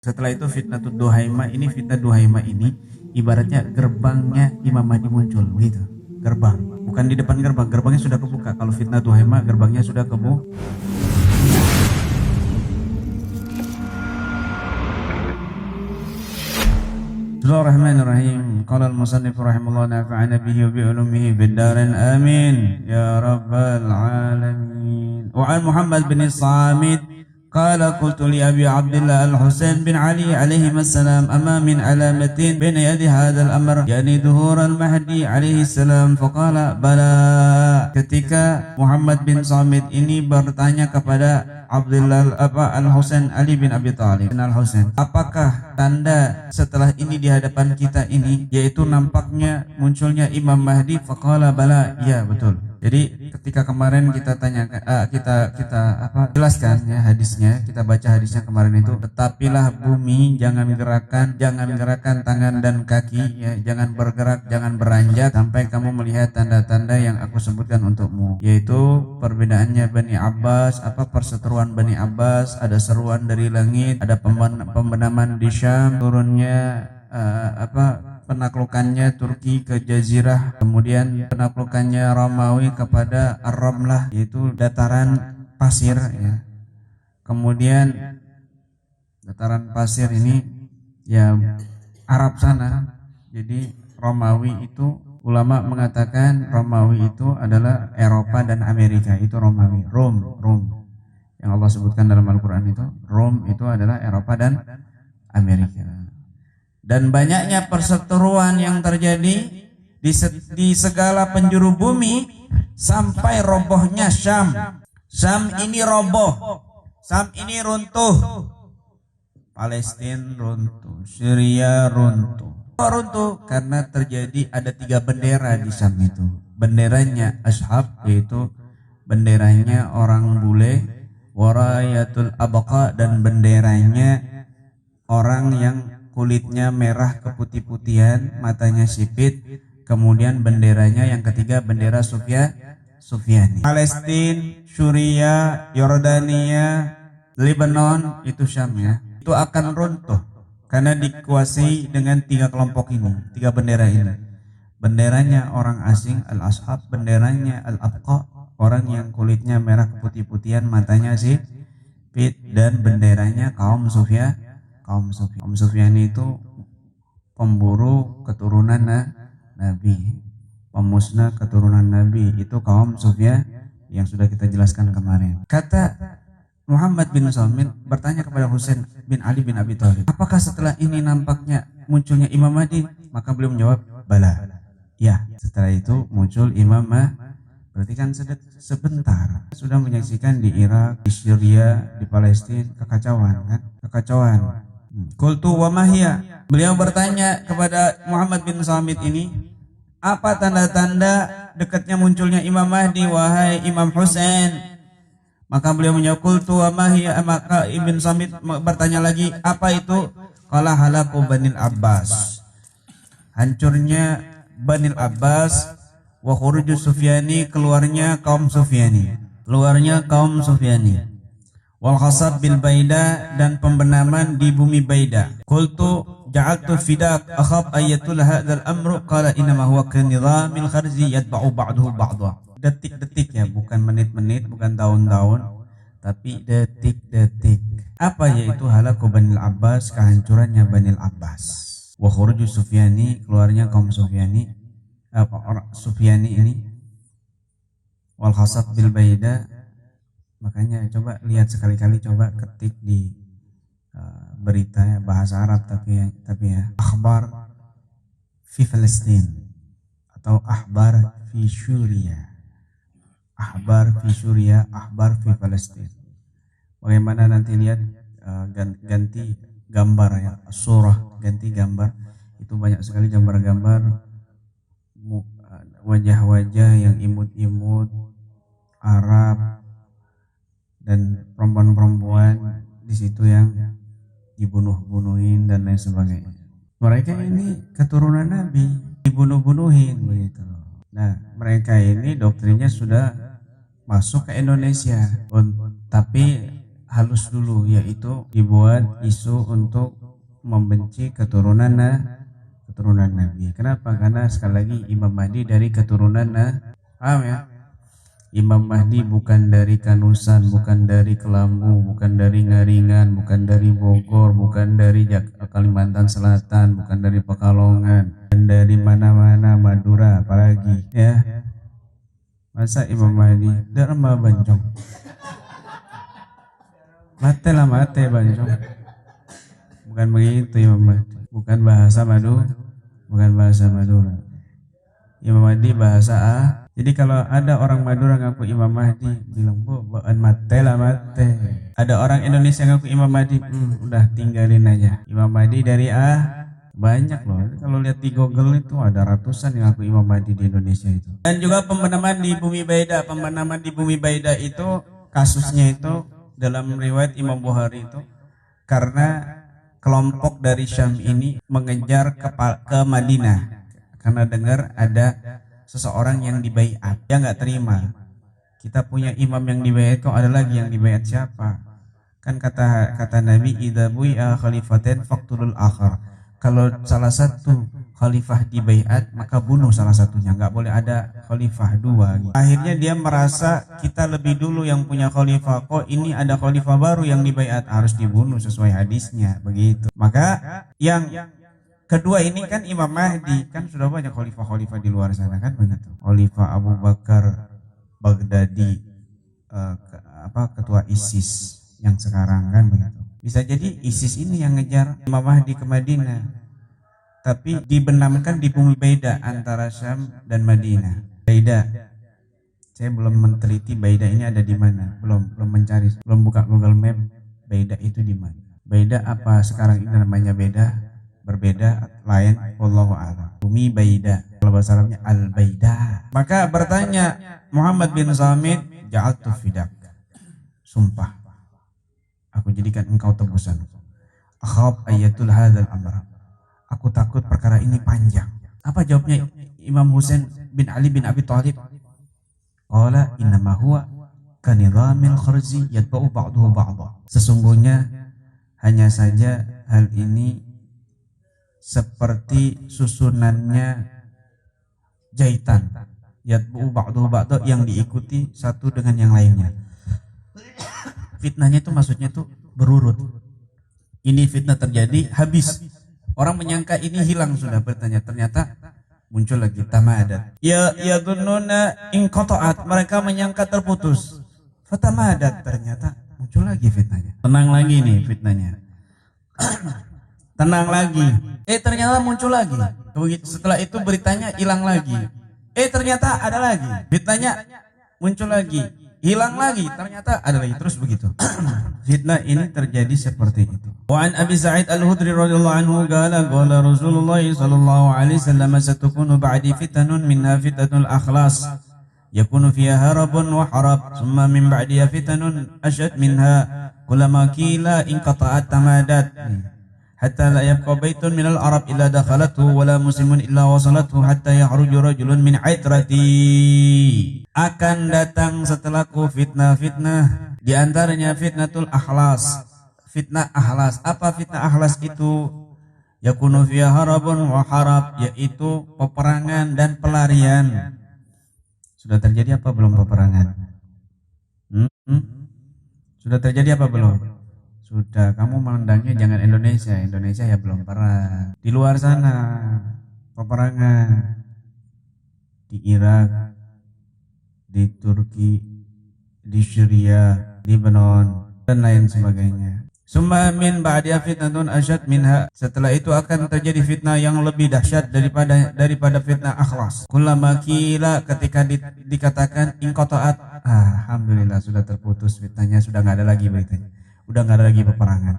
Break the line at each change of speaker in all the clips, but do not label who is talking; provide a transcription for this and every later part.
Setelah itu fitnatud duhaima, ini fitnah duhaima ini ibaratnya gerbangnya Imam Mahdi muncul gitu. Gerbang, bukan di depan gerbang, gerbangnya sudah kebuka. Kalau fitnah duhaima gerbangnya sudah kebuka. Bismillahirrahmanirrahim. Qala al-musannif rahimahullah, nafa'ana bihi wa bi ulumihi fid darin amin ya rabbal alamin. Wa an Muhammad bin Samit قال قلت لأبي عبد الله الحسين بن علي عليهما السلام أما من علامة بين يدي هذا الأمر يعني ظهور المهدي عليه السلام فقال بلى. Ketika Muhammad bin Samit ini bertanya kepada Abdullah al-Husain Ali bin Abi Thalib al-Husain, apakah tanda setelah ini di hadapan kita ini yaitu nampaknya munculnya Imam Mahdi? Faqala bala, ya betul. Jadi ketika kemarin kita jelaskan ya hadisnya, kita baca hadisnya kemarin itu, tetapilah bumi jangan gerakan tangan dan kaki ya, jangan bergerak, jangan beranjak sampai kamu melihat tanda-tanda yang aku sebutkan untukmu, yaitu perbedaannya Bani Abbas, perseteruan Bani Abbas, ada seruan dari langit, ada pembenaman di Syam, turunnya penaklukannya Turki ke Jazirah, kemudian penaklukannya Romawi kepada Ar-Ramlah, yaitu dataran pasir ya. Kemudian dataran pasir ini ya Arab sana. Jadi Romawi itu, ulama mengatakan Romawi itu adalah Eropa dan Amerika, itu Romawi. Rom yang Allah sebutkan dalam Al-Quran itu, Rom itu adalah Eropa dan Amerika. Dan banyaknya perseteruan yang terjadi di segala penjuru bumi sampai robohnya Syam. Syam ini roboh, Syam ini runtuh, Palestina runtuh, Syria runtuh. Karena terjadi ada 3 bendera di Syam itu. Benderanya Ashab, yaitu benderanya orang bule, warayatul abqa, dan benderanya orang yang kulitnya merah keputih-putihan, matanya sipit. Kemudian benderanya yang ketiga bendera Sufyani. Palestina, Syria, Yordania, Lebanon, itu Syam ya. Itu akan runtuh karena dikuasai dengan 3 kelompok ini, 3 bendera ini. Benderanya orang asing Al-Ashab, benderanya Al-Abqa, orang yang kulitnya merah keputih-putihan, matanya sipit, dan benderanya kaum Sufyani itu pemburu keturunan Nabi, pemusnah keturunan Nabi, itu kaum Sufyan yang sudah kita jelaskan kemarin. Kata Muhammad bin Samit bertanya kepada Husain bin Ali bin Abi Thalib, apakah setelah ini nampaknya munculnya Imam Mahdi? Maka beliau menjawab, bala, ya. Setelah itu muncul Imam Mahdi. Berarti kan sebentar sudah menyaksikan di Irak, di Syria, di Palestina, kekacauan. Qultu wa mahya. Beliau bertanya kepada Muhammad bin Samit ini, apa tanda-tanda dekatnya munculnya Imam Mahdi wahai Imam Husain? Maka beliau menjawab, qultu wa mahya. Maka Ibn Samit bertanya lagi, apa itu? Qala halaku Banil Abbas, hancurnya Banil Abbas, wa khuruju Sufyani, keluarnya kaum Sufyani, wal khasab bil baida, dan pembenaman di bumi Baida. Qultu ja'altu fidak akhab ayatul hadzal amru, qala inma huwa kanizamil kharzi yatba'u ba'dahu ba'dha. Detik-detik ya, bukan menit-menit, bukan tahun-tahun, tapi detik-detik. Apa yaitu halaku Banil Abbas, kehancurannya Banil Abbas, wa khuruju Sufyani, keluarnya kaum Sufyani, orang Sufyani ini, wal khasab bil baida. Makanya coba lihat sekali-kali, coba ketik di berita ya, bahasa Arab tapi ya akhbar fi Palestina atau akhbar fi Syria, akhbar fi Palestina. Bagaimana nanti lihat ganti gambar ya, surah, ganti gambar, itu banyak sekali gambar-gambar wajah-wajah yang imut-imut Arab dan perempuan-perempuan di situ yang dibunuh-bunuhin dan lain sebagainya. Mereka ini keturunan Nabi, dibunuh-bunuhin begitu. Nah, mereka ini doktrinnya sudah masuk ke Indonesia, tapi halus dulu, yaitu dibuat isu untuk membenci keturunan Nabi. Kenapa? Karena sekali lagi Imam Mahdi dari keturunan paham ya? Imam Mahdi bukan dari Kanusan, bukan dari Kelambu, bukan dari Ngaringan, bukan dari Bogor, bukan dari Kalimantan Selatan, bukan dari Pekalongan, dan dari mana-mana, Madura apalagi ya. Masa Imam Mahdi Dharma Banjong, mate lah mate Banjong, bukan begitu Imam Mahdi, bukan bahasa Madura. Imam Mahdi bahasa Jadi kalau ada orang Madura ngaku Imam Mahdi, bilang bawaan mate lah mate. Ada orang Indonesia ngaku Imam Mahdi, udah tinggalin aja. Imam Mahdi dari banyak loh. Kalau lihat di Google itu ada ratusan yang ngaku Imam Mahdi di Indonesia itu. Dan juga pembenaman di Bumi Baida. Pembenaman di Bumi Baida itu kasusnya itu dalam riwayat Imam Bukhari itu karena kelompok dari Syam ini mengejar ke Madinah karena dengar ada seseorang yang dibaiat, dia nggak terima. Kita punya imam yang dibaiat, kok ada lagi yang dibaiat siapa? Kan kata Nabi, idza bui'a khalifatain faqtulul akhar. Kalau salah satu khalifah dibaiat, maka bunuh salah satunya. Nggak boleh ada khalifah dua. Akhirnya dia merasa kita lebih dulu yang punya khalifah, kok ini ada khalifah baru yang dibaiat, harus dibunuh sesuai hadisnya begitu. Maka yang kedua ini kan Imam Mahdi, kan sudah banyak khalifah-khalifah di luar sana kan begitu. Khalifah Abu Bakar Baghdadi, ketua ISIS yang sekarang kan begitu. Bisa jadi ISIS ini yang ngejar Imam Mahdi ke Madinah. Tapi dibenamkan di Bumi Baida antara Syam dan Madinah. Baida. Saya belum meneliti Baida ini ada di mana. Belum mencari, belum buka Google Map. Baida itu di mana? Baida apa sekarang ini namanya beda? Berbeda lain, wallahu a'lam. Bumi Baida, kalau bahasa Arabnya Al-Baida. Maka bertanya Muhammad bin Samit, ja'altu fidak, sumpah aku jadikan engkau tebusan. Akhab ayatul hadzal amr, aku takut perkara ini panjang. Apa jawabnya Imam Husain bin Ali bin Abi Thalib? Qala innama huwa kanidhamil kharzi yatba'u ba'duhu ba'dha. Sesungguhnya hanya saja hal ini seperti susunannya jahitan, yatbu ba'du ba'du, yang diikuti satu dengan yang lainnya. Fitnahnya itu maksudnya itu berurut. Ini fitnah terjadi, habis. Orang menyangka ini hilang sudah, bertanya ternyata muncul lagi tamadat. Ya dunnuna inqata'at, mereka menyangka terputus. Fatamadat, ternyata muncul lagi fitnahnya. Tenang lagi nih fitnahnya. Tenang lagi. Ternyata muncul lagi. Setelah itu beritanya hilang lagi. Ternyata ada lagi. Fitnahnya muncul lagi. Hilang lagi. Ternyata ada lagi. Terus begitu. Fitnah ini terjadi seperti itu. Wa an Abi Sa'id Al-Khudri radhiyallahu anhu qala Rasulullah sallallahu alaihi wasallam satakunu ba'di fitanun minha fitnatul akhlas yakunu fiha harabun wa harab thumma min ba'diha fitanun ashad minha kullama qila inqata'at tamadat hatta la yabqa baitun minal arab illa dakhalatu wala muslimun illa wasalatu hatta yahruju rajulun min aitrati. Akan datang setelahku fitnah-fitnah, di antaranya fitnatul akhlas. Fitnah akhlas. Apa fitnah akhlas itu? Yakunu fiha harabun wa harab, yaitu peperangan dan pelarian. Sudah terjadi apa belum peperangan? Sudah terjadi apa belum? Sudah, kamu memandangnya jangan Indonesia. Indonesia ya belum perang. Di luar sana peperangan di Irak, di Turki, di Syria, Lebanon dan lain sebagainya. Summa min ba'diha fitnatun asyad minha. Setelah itu akan terjadi fitnah yang lebih dahsyat daripada fitnah akhlas. Kullama qila, ketika dikatakan inqata'at, alhamdulillah sudah terputus fitnahnya, sudah enggak ada lagi beritanya. Udah nggak ada lagi peperangan.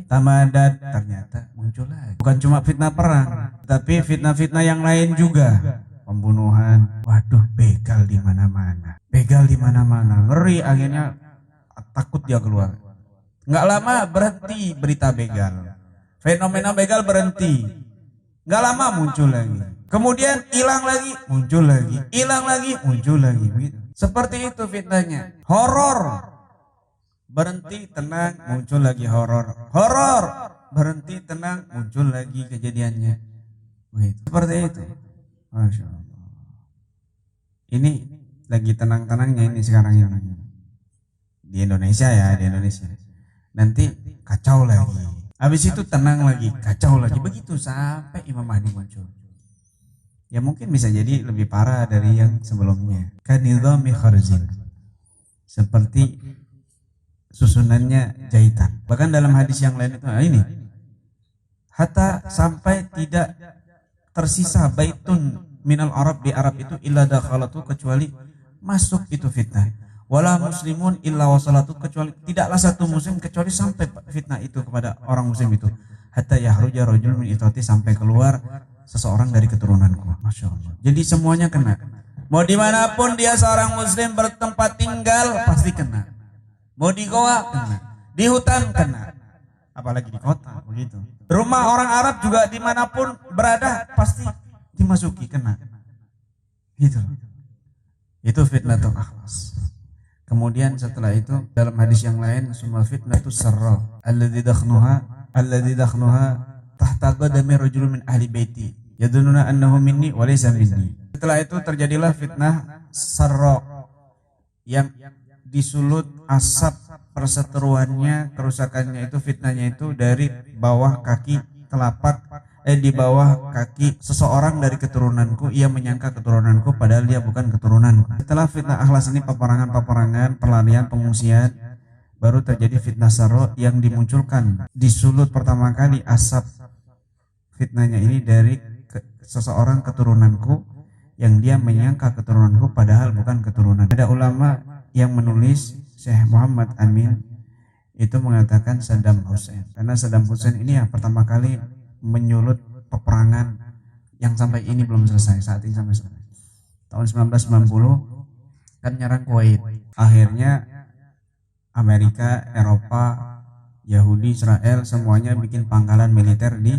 Tamadat, ternyata muncul lagi. Bukan cuma fitnah perang, tapi fitnah-fitnah yang lain juga. Pembunuhan. Waduh, begal di mana-mana. Begal di mana-mana. Ngeri, akhirnya takut dia keluar. Nggak lama berhenti berita begal. Fenomena begal berhenti. Nggak lama muncul lagi. Kemudian hilang lagi, muncul lagi. Hilang lagi, muncul lagi. Begitu. Seperti itu fitnahnya. Horor. Berhenti, tenang, muncul lagi horor. Horor, berhenti, tenang, muncul lagi kejadiannya. Begitu. Seperti itu. Masya Allah. Ini lagi tenang-tenangnya ini sekarang ini. Di Indonesia ya, di Indonesia. Nanti kacau lagi. Habis itu tenang lagi, kacau lagi. Begitu sampai Imam Mahdi muncul. Ya mungkin bisa jadi lebih parah dari yang sebelumnya. Kanidhami kharzin. Seperti susunannya jahitan. Bahkan dalam hadis yang lain itu ini. Hatta sampai tidak tersisa baitun minal Arab di Arab itu illa dakhalatu kecuali masuk itu fitnah. Wala muslimun illa wasalatu kecuali tidaklah satu muslim kecuali sampai fitnah itu kepada orang muslim itu. Hatta yahruja rajul min itati sampai keluar seseorang dari keturunanku. Masya Allah. Jadi semuanya kena. Mau dimanapun dia seorang muslim bertempat tinggal pasti kena. Mau di goa kena, di hutan kena, apalagi di kota begitu. Rumah orang Arab juga dimanapun berada pasti dimasuki kena. Gitu. Itu fitnatul akhlas. Kemudian setelah itu dalam hadis yang lain summa fitnatus sarra alladzi dakhnuha tahta qadami rajulun min ahli baiti yadununa annahu minni wa laysa minni. Setelah itu terjadilah fitnah sarra yang disulut asap perseteruannya, kerusakannya itu fitnahnya itu dari bawah kaki telapak di bawah kaki seseorang dari keturunanku. Ia menyangka keturunanku padahal dia bukan keturunanku. Setelah fitnah akhlas ini peperangan, perlarian, pengungsian, baru terjadi fitnah sarro yang dimunculkan. Disulut pertama kali asap fitnahnya ini dari seseorang keturunanku yang dia menyangka keturunanku padahal bukan keturunan. Ada ulama yang menulis, Syekh Muhammad Amin itu mengatakan Saddam Hussein, karena Saddam Hussein ini yang pertama kali menyulut peperangan yang sampai ini belum selesai, saat ini sampai selesai. Tahun 1990 kan nyerang Kuwait. Akhirnya Amerika, Eropa, Yahudi, Israel semuanya bikin pangkalan militer di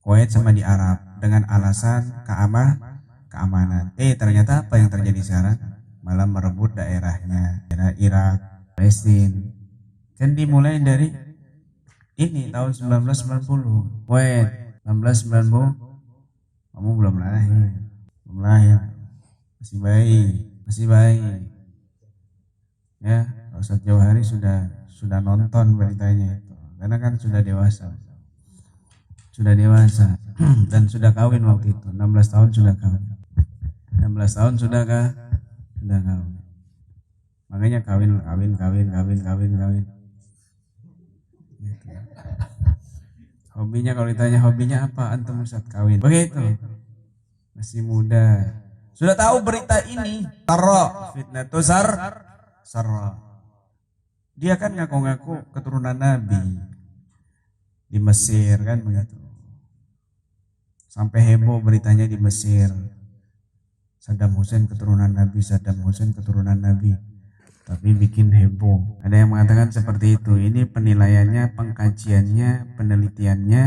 Kuwait sama di Arab dengan alasan keamanan. Ternyata apa yang terjadi sekarang? Malah merebut daerahnya, daerah Irak, Palestina. Kan dimulai dari ini tahun 1990. Wait, 1990 kamu belum lahir. Masih bayi. Ya, Ustadz Jauhari sudah nonton beritanya itu. Karena kan sudah dewasa. Dan sudah kawin waktu itu. 16 tahun sudah kawin. 16 tahun sudah kawin. Makanya kawin. Gitu. Hobinya, kalau ditanya hobinya apa, antum Ustaz? Kawin. Begitu. Masih muda. Sudah tahu berita ini. Fitnatus sarra. Dia kan ngaku-ngaku keturunan Nabi di Mesir kan begitu. Sampai heboh beritanya di Mesir. Saddam Hussein keturunan Nabi, tapi bikin heboh. Ada yang mengatakan seperti itu. Ini penilaiannya, pengkajiannya, penelitiannya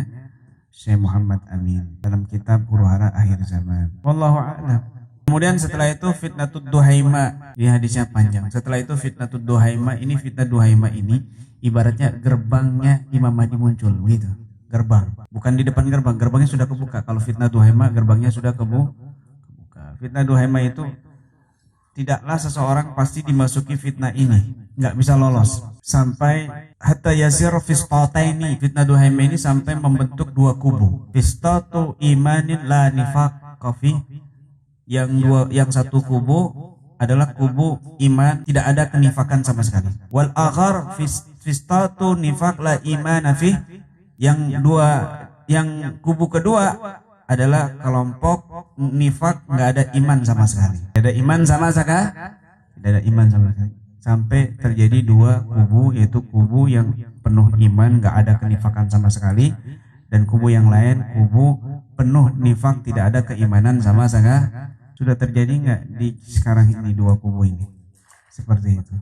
Syekh Muhammad Amin dalam kitab Huru-Hara Akhir Zaman. Wallahu a'lam. Kemudian setelah itu fitnatud duhaima, ini hadisnya panjang. Setelah itu fitnatud duhaima, ini fitnah duhaima ini ibaratnya gerbangnya Imam Mahdi muncul begitu. Gerbang, bukan di depan gerbang, gerbangnya sudah kebuka. Kalau fitnah duhaima gerbangnya sudah kebuka. Fitnah duhaima itu tidaklah seseorang pasti dimasuki fitnah ini, nggak bisa lolos sampai hatta yasir fistataini. Fitnah duhaima ini sampai membentuk dua kubu. Fistatu imanin la nifaq fi, yang satu kubu adalah kubu iman, tidak ada kenifakan sama sekali. Wal akhar fistatu nifaq la iman fi, yang kubu kedua adalah kelompok nifak, nggak ada iman sama sekali. Tidak ada iman sama sekali. Sampai terjadi dua kubu, yaitu kubu yang penuh iman, nggak ada kenifakan sama sekali, dan kubu yang lain kubu penuh nifak, tidak ada keimanan sama sekali. Sudah terjadi nggak di sekarang ini dua kubu ini? Seperti itu.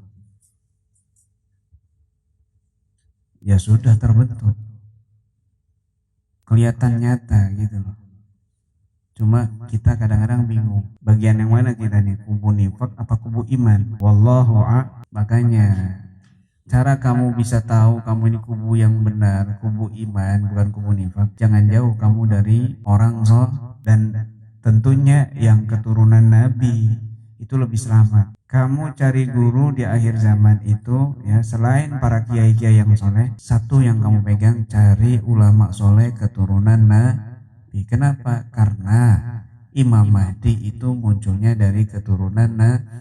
Ya sudah terbentuk. Kelihatan nyata gitu loh. Cuma kita kadang-kadang bingung, bagian yang mana kita nih, kubu nifak apa kubu iman? Wallahu a'lam. Makanya Cara kamu bisa tahu kamu ini kubu yang benar, kubu iman, bukan kubu nifak. Jangan jauh kamu dari orang dan tentunya yang keturunan Nabi itu lebih selamat. Kamu cari guru di akhir zaman itu ya, selain para kiai-kiai yang soleh, satu yang kamu pegang, cari ulama soleh keturunan Nabi. Kenapa? Karena Imam Mahdi itu munculnya dari keturunan Nabi.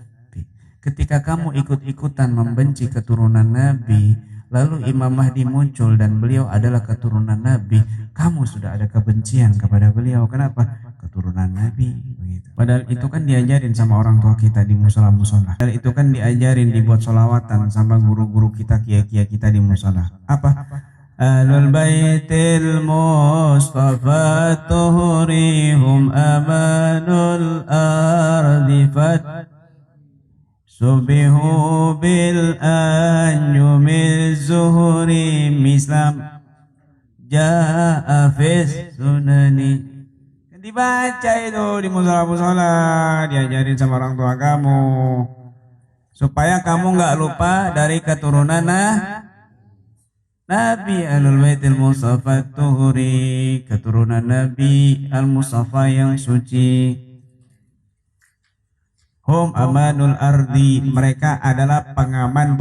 Ketika kamu ikut-ikutan membenci keturunan Nabi, lalu Imam Mahdi muncul dan beliau adalah keturunan Nabi, kamu sudah ada kebencian kepada beliau. Kenapa? Keturunan Nabi. Begitu. Padahal itu kan diajarin sama orang tua kita di musola-musola. Padahal itu kan diajarin dibuat sholawatan sama guru-guru kita, kiai-kiai kita di musola. Apa? Ahlul baitil mustafa tuhurihum amanul ardi subihu bil anjumil zuhuri mislam ja'a fis sunani. Dibaca itu di musola-musola, diajarin sama orang tua kamu supaya kamu nggak lupa dari keturunan Nabi Ahlul Baitil Mustafa Tuhuri, keturunan Nabi Al-Mustafa yang suci. Hum amanul ardi, mereka adalah pengaman